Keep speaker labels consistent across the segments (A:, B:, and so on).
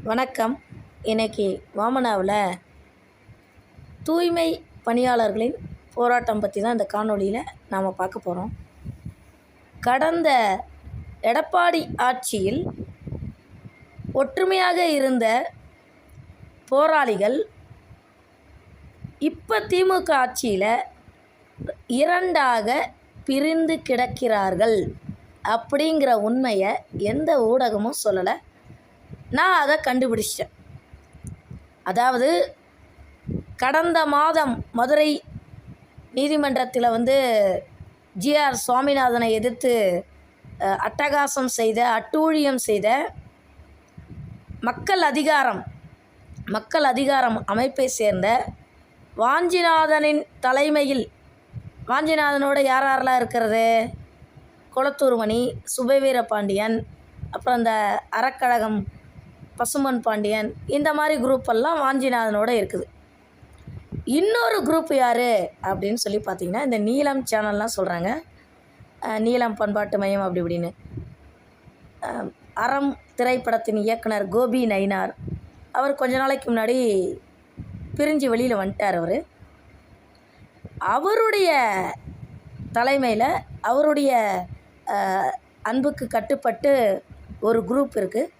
A: வணக்கம். இன்னைக்கு வாமனாவில் தூய்மை பணியாளர்களின் போராட்டம் பற்றி தான் இந்த காணொளியில் நாம் பார்க்க போகிறோம். கடந்த எடப்பாடி ஆட்சியில் ஒற்றுமையாக இருந்த போராளிகள் இப்போ திமுக ஆட்சியில் இரண்டாக பிரிந்து கிடக்கிறார்கள் அப்படிங்கிற உண்மையை எந்த ஊடகமும் சொல்லலை. நான் அதை கண்டுபிடிச்சிட்டேன். அதாவது கடந்த மாதம் மதுரை நீதிமன்றத்தில் ஜிஆர் சுவாமிநாதனை எதிர்த்து அட்டகாசம் செய்த அட்டூழியம் செய்த மக்கள் அதிகாரம் அமைப்பை சேர்ந்த வாஞ்சிநாதனின் தலைமையில், வாஞ்சிநாதனோட யாரெல்லாம் இருக்கிறது, கொளத்தூர் மணி, சுபவீர பாண்டியன், அப்புறம் இந்த அறக்கழகம் பசுமன் பாண்டியன், இந்த மாதிரி குரூப்பெல்லாம் வாஞ்சிநாதனோட இருக்குது. இன்னொரு குரூப் யார் அப்படின்னு சொல்லி பார்த்திங்கன்னா, இந்த நீலம் சேனல்லாம் சொல்கிறாங்க, நீலம் பண்பாட்டு மையம் அப்படி இப்படின்னு. அறம் திரைப்படத்தின் இயக்குனர் கோபி நயினார் அவர் கொஞ்ச நாளைக்கு முன்னாடி பிரிஞ்சு வெளியில் வந்துட்டார். அவருடைய தலைமையில், அவருடைய அன்புக்கு கட்டுப்பட்டு ஒரு குரூப் இருக்குது.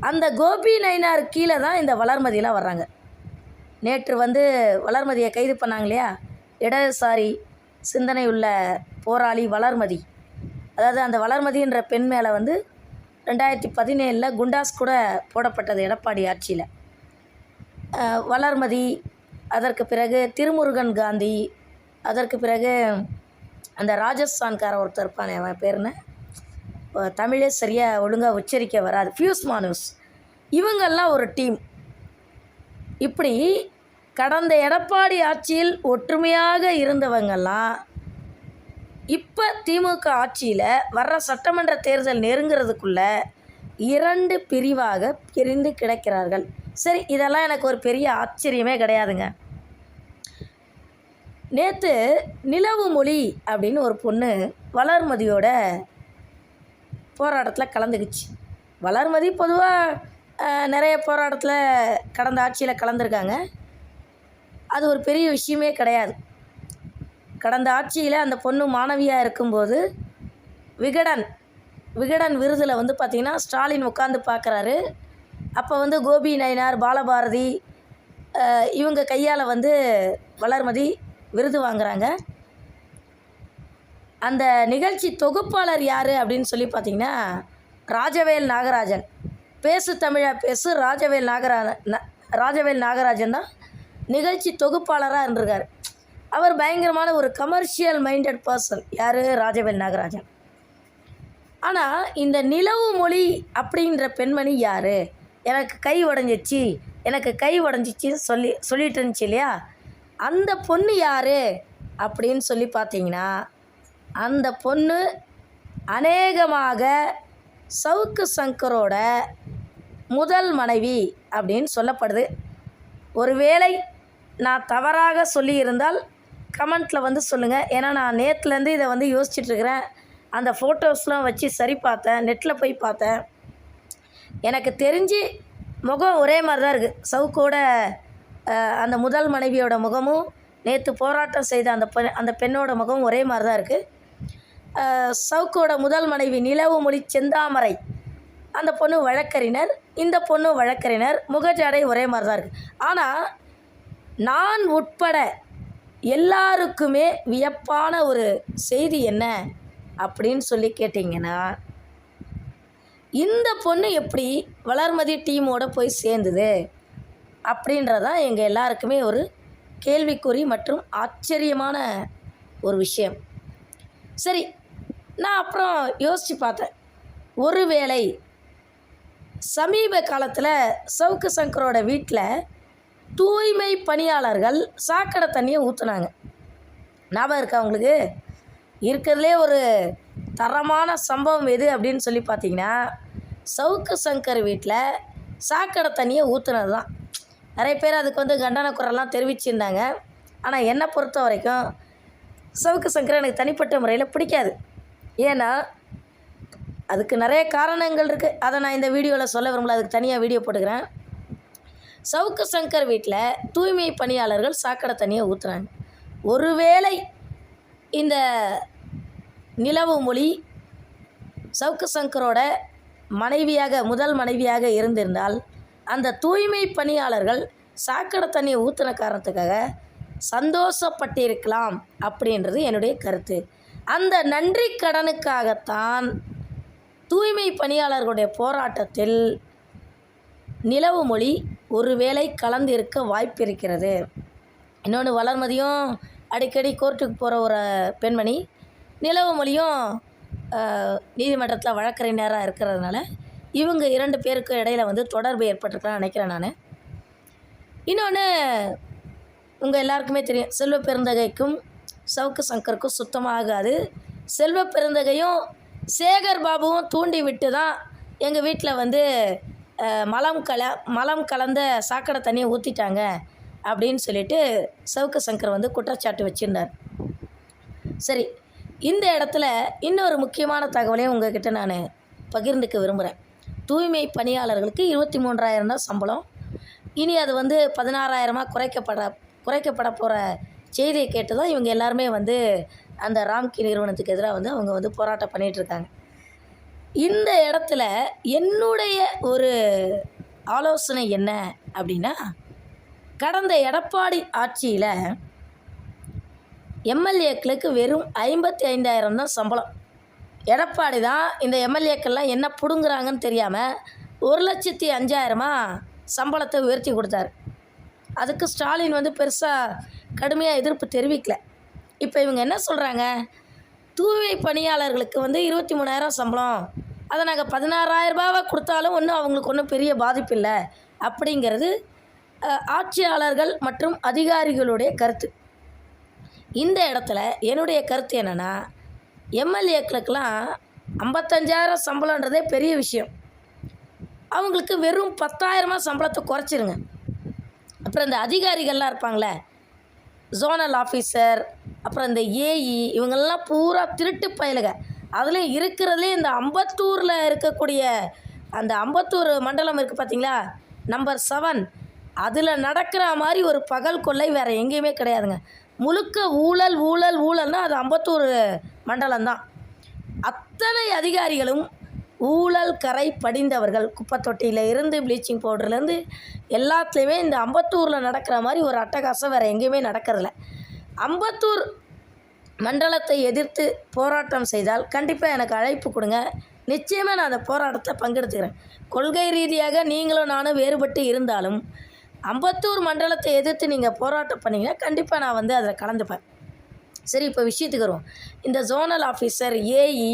A: அந்த கோபி நயினார் கீழே தான் இந்த வளர்மதியெலாம் வர்றாங்க. நேற்று வளர்மதியை கைது பண்ணாங்க இல்லையா, இடதுசாரி சிந்தனை உள்ள போராளி வளர்மதி. அதாவது அந்த வளர்மதின்ற பெண் மேலே 2017 குண்டாஸ் கூட போடப்பட்டது எடப்பாடி ஆட்சியில். வளர்மதி, அதற்கு பிறகு திருமுருகன் காந்தி, அதற்கு பிறகு அந்த ராஜஸ்தான்கார ஒருத்தர் இருப்பானே, அவன் பேருன்னு தமிழே சரியாக ஒழுங்காக உச்சரிக்க வராது, ஃபியூஸ் மானுஸ், இவங்கெல்லாம் ஒரு டீம். இப்படி கடந்த எடப்பாடி ஆட்சியில் ஒற்றுமையாக இருந்தவங்கெல்லாம் இப்போ திமுக ஆட்சியில் வர்ற சட்டமன்ற தேர்தல் நெருங்கிறதுக்குள்ள இரண்டு பிரிவாக பிரிந்து கிடக்கிறார்கள். சரி, இதெல்லாம் எனக்கு ஒரு பெரிய ஆச்சரியமே கிடையாதுங்க. நேற்று நிலவு மொழி அப்படின்னு ஒரு பொண்ணு வளர்மதியோட போராட்டத்தில் கலந்துக்குச்சு. வளர்மதி பொதுவாக நிறைய போராட்டத்தில் கடந்த ஆட்சியில் கலந்துருக்காங்க. அது ஒரு பெரிய விஷயமே கிடையாது. கடந்த ஆட்சியில் அந்த பொண்ணு மாணவியாக இருக்கும்போது விகடன் விருதில் பார்த்திங்கன்னா ஸ்டாலின் உட்காந்து பார்க்குறாரு. அப்போ கோபி நயினார், பாலபாரதி இவங்க கையால் வளர்மதி விருது வாங்குகிறாங்க. அந்த நிகழ்ச்சி தொகுப்பாளர் யார் அப்படின்னு சொல்லி பார்த்திங்கன்னா ராஜவேல் நாகராஜன். பேசு தமிழா பேசு ராஜவேல் நாகராஜன் தான் நிகழ்ச்சி தொகுப்பாளராக இருந்திருக்கார். அவர் பயங்கரமான ஒரு கமர்ஷியல் மைண்டட் பர்சன். யார்? ராஜவேல் நாகராஜன். ஆனால் இந்த நிலவு மொழி அப்படின்ற பெண்மணி யார்? எனக்கு கை உடஞ்சிச்சின்னு சொல்லிட்டு இருந்துச்சு இல்லையா, அந்த பொண்ணு யார் அப்படின்னு சொல்லி பார்த்தீங்கன்னா, அந்த பொண்ணு அநேகமாக சவுக்கு சங்கரோட முதல் மனைவி அப்படின்னு சொல்லப்படுது. ஒருவேளை நான் தவறாக சொல்லியிருந்தால் கமெண்ட்டில் சொல்லுங்கள். ஏன்னா நான் நேற்றுலேருந்து இதை யோசிச்சுட்ருக்கிறேன். அந்த ஃபோட்டோஸ்லாம் வச்சு சரி பார்த்தேன், நெட்டில் போய் பார்த்தேன். எனக்கு தெரிஞ்சு முகம் ஒரே மாதிரி தான் இருக்குது. சவுக்கோட அந்த முதல் மனைவியோட முகமும் நேற்று போராட்டம் செய்த அந்த பெண்ணோட முகமும் ஒரே மாதிரி தான் இருக்குது. சவுக்கோட முதல் மனைவி நிலவு மொழி செந்தாமரை, அந்த பொண்ணு வழக்கறிஞர், இந்த பொண்ணு வழக்கறிஞர், முகஜாடை ஒரே மாதிரி தான் இருக்குது. ஆனால் நான் உட்பட எல்லாருக்குமே வியப்பான ஒரு செய்தி என்ன அப்படின்னு சொல்லி கேட்டிங்கன்னா, இந்த பொண்ணு எப்படி வளர்மதி டீமோடு போய் சேர்ந்தது அப்படின்றதான் எங்கள் எல்லாருக்குமே ஒரு கேள்விக்குறி மற்றும் ஆச்சரியமான ஒரு விஷயம். சரி, நான் அப்புறம் யோசித்து பார்த்தேன். ஒருவேளை சமீப காலத்தில் சவுக்கு சங்கரோட வீட்டில் தூய்மை பணியாளர்கள் சாக்கடை தண்ணியை ஊற்றுனாங்க. ஞாபகம் இருக்கா உங்களுக்கு? இருக்கிறதுலே ஒரு தரமான சம்பவம் எது அப்படின்னு சொல்லி பார்த்தீங்கன்னா, சவுக்கு சங்கர் வீட்டில் சாக்கடை தண்ணியை ஊற்றுனது தான். நிறைய பேர் அதுக்கு கண்டன குரல்லாம் தெரிவிச்சிருந்தாங்க. ஆனால் என்னை பொறுத்த வரைக்கும் சவுக்கு சங்கரை எனக்கு தனிப்பட்ட முறையில் பிடிக்காது. ஏன்னா அதுக்கு நிறைய காரணங்கள் இருக்குது. அதை நான் இந்த வீடியோவில் சொல்ல விரும்பல, அதுக்கு தனியாக வீடியோ போட்டுக்கிறேன். சவுக்கு சங்கர் வீட்டில் தூய்மை பணியாளர்கள் சாக்கடை தண்ணியை ஊற்றுறாங்க. ஒருவேளை இந்த நிலவு மொழி சவுக்கு சங்கரோட முதல் மனைவியாக இருந்திருந்தால் அந்த தூய்மை பணியாளர்கள் சாக்கடை தண்ணியை ஊற்றின காரணத்துக்காக சந்தோஷப்பட்டிருக்கலாம் அப்படின்றது என்னுடைய கருத்து. அந்த நன்றி கடனுக்காகத்தான் தூய்மை பணியாளர்களுடைய போராட்டத்தில் நிலவு மொழி ஒருவேளை கலந்திருக்க வாய்ப்பு இருக்கிறது. இன்னொன்று, வளர்மதியும் அடிக்கடி கோர்ட்டுக்கு போகிற ஒரு பெண்மணி, நிலவு மொழியும் நீதிமன்றத்தில் வழக்கறிஞராக இருக்கிறதுனால இவங்க 2 பேருக்கு இடையில் தொடர்பு ஏற்பட்டிருக்கலாம்னு நினைக்கிறேன் நான். இன்னொன்று, உங்கள் எல்லாருக்குமே தெரியும், செல்வ பெருந்தகைக்கும் சவுக்கு சங்கருக்கும் சுத்தமாகாது. செல்வ பெருந்தகையும் சேகர் பாபுவும் தூண்டி விட்டு தான் எங்கள் வீட்டில் மலம் கலந்த சாக்கடை தண்ணியை ஊற்றிட்டாங்க அப்படின்னு சொல்லிட்டு சவுக்கு சங்கர் குற்றச்சாட்டு வச்சுருந்தார். சரி, இந்த இடத்துல இன்னொரு முக்கியமான தகவலையும் உங்கள்கிட்ட நான் பகிர்ந்துக்க விரும்புகிறேன். தூய்மை பணியாளர்களுக்கு 23,000 தான் சம்பளம். இனி அது 16,000 குறைக்கப்பட போகிற செய்தியை கேட்டு தான் இவங்க எல்லாருமே அந்த ராம்கி நிறுவனத்துக்கு எதிராக அவங்க போராட்டம் பண்ணிகிட்ருக்காங்க. இந்த இடத்துல என்னுடைய ஒரு ஆலோசனை என்ன அப்படின்னா, கடந்த எடப்பாடி ஆட்சியில் எம்எல்ஏக்களுக்கு வெறும் 55,000 தான் சம்பளம். எடப்பாடி தான் இந்த எம்எல்ஏக்கள்லாம் என்ன பிடுங்குறாங்கன்னு தெரியாமல் 1,05,000 சம்பளத்தை உயர்த்தி கொடுத்தாரு. அதுக்கு ஸ்டாலின் பெருசாக கடுமையாக எதிர்ப்பு தெரிவிக்கல. இப்போ இவங்க என்ன சொல்கிறாங்க, தூய்மை பணியாளர்களுக்கு 23,000 சம்பளம், அதை நாங்கள் 16,000 கொடுத்தாலும் அவங்களுக்கு ஒன்றும் பெரிய பாதிப்பு இல்லை அப்படிங்கிறது ஆட்சியாளர்கள் மற்றும் அதிகாரிகளுடைய கருத்து. இந்த இடத்துல என்னுடைய கருத்து என்னென்னா, எம்எல்ஏக்களுக்கெல்லாம் 55,000 சம்பளன்றதே பெரிய விஷயம். அவங்களுக்கு வெறும் 10,000 சம்பளத்தை குறைச்சிருங்க. அப்புறம் இந்த அதிகாரிகள்லாம் இருப்பாங்களே, ஜோனல் ஆஃபீஸர், அப்புறம் இந்த ஏஇ, இவங்கெல்லாம் பூரா திருட்டு பயலுக. அதுலேயும் இருக்கிறதுலே இந்த அம்பத்தூரில் இருக்கக்கூடிய அந்த அம்பத்தூர் மண்டலம் இருக்குது பார்த்தீங்களா, நம்பர் 7, அதில் நடக்கிற மாதிரி ஒரு பகல் கொள்ளை வேறு எங்கேயுமே கிடையாதுங்க. முழுக்க ஊழல் ஊழல் ஊழல்னால் அது அம்பத்தூர் மண்டலம்தான். அத்தனை அதிகாரிகளும் ஊழல் கரை படிந்தவர்கள். குப்பை தொட்டியில் இருந்து ப்ளீச்சிங் பவுடர்லேருந்து எல்லாத்துலேயுமே இந்த அம்பத்தூரில் நடக்கிற மாதிரி ஒரு அட்டகாசம் வேறு எங்கேயுமே நடக்கிறதில்ல. அம்பத்தூர் மண்டலத்தை எதிர்த்து போராட்டம் செய்தால் கண்டிப்பாக எனக்கு அழைப்பு கொடுங்க. நிச்சயமாக நான் அந்த போராட்டத்தை பங்கெடுத்துக்கிறேன். கொள்கை ரீதியாக நீங்களும் நானும் வேறுபட்டு இருந்தாலும் அம்பத்தூர் மண்டலத்தை எதிர்த்து நீங்கள் போராட்டம் பண்ணிங்கன்னா கண்டிப்பாக நான் அதில் கலந்துப்பேன். சரி, இப்போ விஷயத்துக்கு வருவோம். இந்த ஜோனல் ஆஃபீஸர், ஏஇ,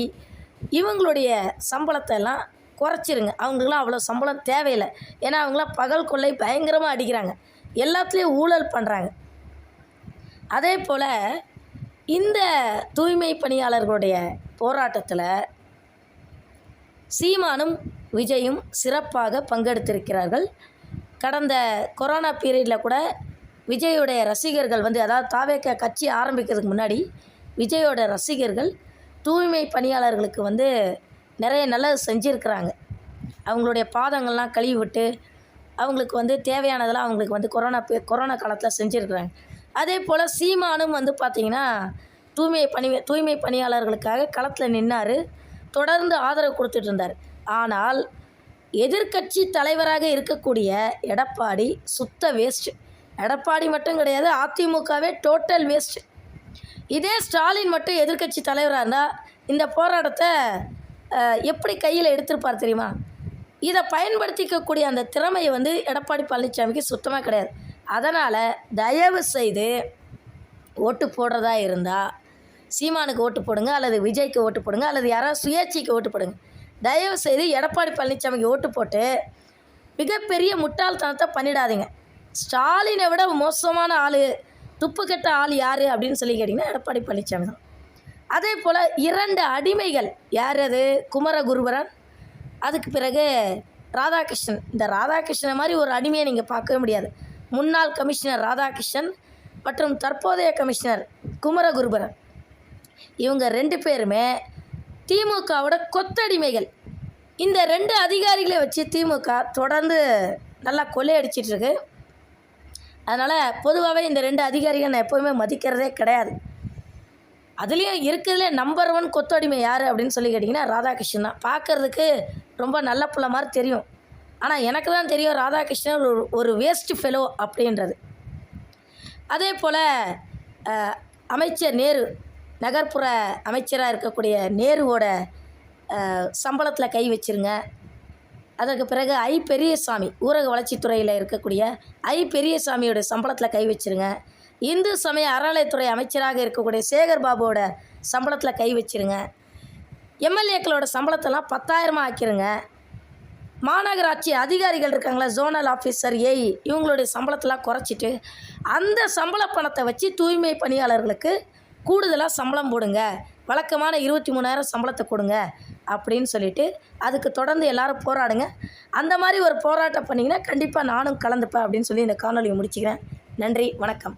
A: இவங்களுடைய சம்பளத்தை எல்லாம் குறைச்சிருங்க. அவங்களுக்குலாம் அவ்வளோ சம்பளம் தேவையில்லை. ஏன்னா அவங்களாம் பகல் கொள்ளை பயங்கரமாக அடிக்கிறாங்க, எல்லாத்துலேயும் ஊழல் பண்ணுறாங்க. அதே போல் இந்த தூய்மை பணியாளர்களுடைய போராட்டத்தில் சீமானும் விஜயும் சிறப்பாக பங்கெடுத்திருக்கிறார்கள். கடந்த கொரோனா பீரியடில் கூட விஜயோடைய ரசிகர்கள் அதாவது தாவேக கட்சி ஆரம்பிக்கிறதுக்கு முன்னாடி விஜயோட ரசிகர்கள் தூய்மை பணியாளர்களுக்கு நிறைய நல்லது செஞ்சுருக்கிறாங்க. அவங்களுடைய பாதங்கள்லாம் கழுவி விட்டு அவங்களுக்கு தேவையானதெல்லாம் அவங்களுக்கு கொரோனா காலத்தில் செஞ்சுருக்கிறாங்க. அதே போல் சீமானும் பார்த்திங்கன்னா தூய்மை பணியாளர்களுக்காக களத்தில் நின்னார், தொடர்ந்து ஆதரவு கொடுத்துட்டு இருந்தார். ஆனால் எதிர்க்கட்சி தலைவராக இருக்கக்கூடிய எடப்பாடி சுத்த வேஸ்ட்டு. எடப்பாடி மட்டும் கிடையாது, அதிமுகவே டோட்டல் வேஸ்ட்டு. இதே ஸ்டாலின் மட்டும் எதிர்க்கட்சி தலைவராக இருந்தால் இந்த போராட்டத்தை எப்படி கையில் எடுத்திருப்பார் தெரியுமா? இதை பயன்படுத்திக்கக்கூடிய அந்த திறமையை எடப்பாடி பழனிசாமிக்கு சுத்தமாக கிடையாது. அதனால் தயவு செய்து ஓட்டு போடுறதா இருந்தால் சீமானுக்கு ஓட்டு போடுங்க, அல்லது விஜய்க்கு ஓட்டு போடுங்க, அல்லது யாராவது சுயேட்சைக்கு ஓட்டு போடுங்க. தயவு செய்து எடப்பாடி பழனிசாமிக்கு ஓட்டு போட்டு மிகப்பெரிய முட்டாள்தனத்தை பண்ணிடாதீங்க. ஸ்டாலினை விட மோசமான ஆள், துப்புக்கட்ட ஆள் யார் அப்படின்னு சொல்லி கேட்டிங்கன்னா எடப்பாடி பழனிசாமி தான். அதே போல் 2 அடிமைகள், யார் அது? குமரகுருபரன், அதுக்கு பிறகு ராதாகிருஷ்ணன். இந்த ராதாகிருஷ்ணன் மாதிரி ஒரு அடிமையை நீங்கள் பார்க்கவே முடியாது. முன்னாள் கமிஷனர் ராதாகிருஷ்ணன் மற்றும் தற்போதைய கமிஷனர் குமரகுருபரன், இவங்க 2 பேருமே திமுகவோட கொத்தடிமைகள். இந்த 2 அதிகாரிகளை வச்சு திமுக தொடர்ந்து நல்லா கொள்ளையடிச்சிட்ருக்கு. அதனால் பொதுவாகவே இந்த 2 அதிகாரிகள் நான் எப்போவுமே மதிக்கிறதே கிடையாது. அதுலேயும் இருக்கிறதுலே நம்பர் 1 கொத்தடிமை யார் அப்படின்னு சொல்லி கேட்டிங்கன்னா ராதாகிருஷ்ணன் தான். பார்க்குறதுக்கு ரொம்ப நல்ல புள்ள மாதிரி தெரியும். ஆனால் எனக்கு தான் தெரியும் ராதாகிருஷ்ணன் ஒரு வேஸ்ட் ஃபெலோ அப்படின்றது. அதே போல் அமைச்சர் நேரு, நகர்ப்புற அமைச்சராக இருக்கக்கூடிய நேருவோட சம்பளத்தில் கை வச்சுருங்க. அதற்கு பிறகு பெரியசாமி, ஊரக வளர்ச்சித்துறையில் இருக்கக்கூடிய பெரியசாமியோட சம்பளத்தில் கை வச்சுருங்க. இந்து சமய அறநிலையத்துறை அமைச்சராக இருக்கக்கூடிய சேகர் பாபுவோட சம்பளத்தில் கை வச்சுருங்க. எம்எல்ஏக்களோட சம்பளத்தெல்லாம் 10,000 ஆக்கிருங்க. மாநகராட்சி அதிகாரிகள் இருக்காங்களா, ஜோனல் ஆஃபீஸர், ஏஇ, இவங்களுடைய சம்பளத்தெல்லாம் குறைச்சிட்டு அந்த சம்பள பணத்தை வச்சு தூய்மை பணியாளர்களுக்கு கூடுதலாக சம்பளம் போடுங்க, வழக்கமான 23,000 சம்பளத்தை கொடுங்க அப்படின்னு சொல்லிவிட்டு அதுக்கு தொடர்ந்து எல்லோரும் போராடுங்க. அந்த மாதிரி ஒரு போராட்டம் பண்ணிங்கன்னா கண்டிப்பாக நானும் கலந்துப்பேன் அப்படின்னு சொல்லி இந்த காணொலியை முடிச்சுக்கிறேன். நன்றி, வணக்கம்.